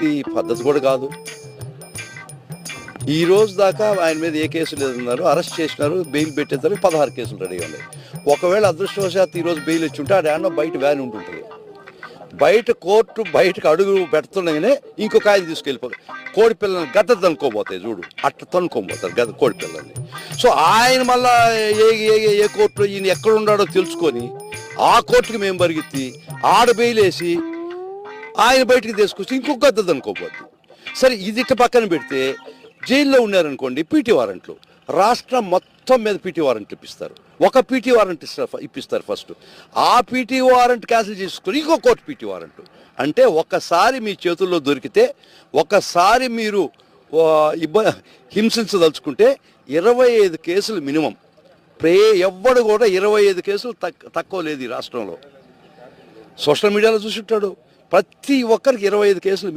ఈ పద్ధతి కూడా కాదు. ఈ రోజు దాకా ఆయన మీద ఏ కేసు లేదన్నారు, అరెస్ట్ చేసినారు, బెయిల్ పెట్టేస్తారు, 16 కేసులు రెడీగా ఉన్నాయి. ఒకవేళ అదృష్టవశాత్తు ఈరోజు బెయిల్ ఇచ్చి ఉంటే ఆడ బయట వ్యాన్ ఉంటుంటుంది. బయట కోర్టు బయటకు అడుగు పెడుతుండగానే ఇంకొక ఆయన తీసుకెళ్ళిపోతారు. కోడి పిల్లల్ని గద్ద తనుకోబోతాయి చూడు, అట్లా తనుకోబోతారు గద్ద కోడి పిల్లల్ని. సో ఆయన మళ్ళా ఏ కోర్టులో ఈయన ఎక్కడ ఉన్నాడో తెలుసుకొని ఆ కోర్టుకి మేము పరిగెత్తి ఆడ బెయిల్ వేసి ఆయన బయటికి తీసుకొచ్చి ఇంకొక గద్ద తనుకోబోద్ది. సరే ఇది ఇట్ట పక్కన పెడితే జైల్లో ఉన్నారనుకోండి, పీటీ వారెంట్లు రాష్ట్రం మొత్తం మీద పీటీ వారెంట్ ఇప్పిస్తారు. ఒక పీటీ వారెంట్ ఇప్పిస్తారు ఫస్ట్. ఆ పీటీ వారెంట్ క్యాన్సిల్ చేసుకుని ఇంకో కోర్టు పీటీ వారెంట్. అంటే ఒకసారి మీ చేతుల్లో దొరికితే, ఒకసారి మీరు హింసించదలుచుకుంటే 25 కేసులు మినిమం. ఎవ్వడు కూడా 25 కేసులు తక్కువ లేదు ఈ రాష్ట్రంలో. సోషల్ మీడియాలో చూసి ఉంటాడు, ప్రతి ఒక్కరికి 25 కేసులు మినిమం.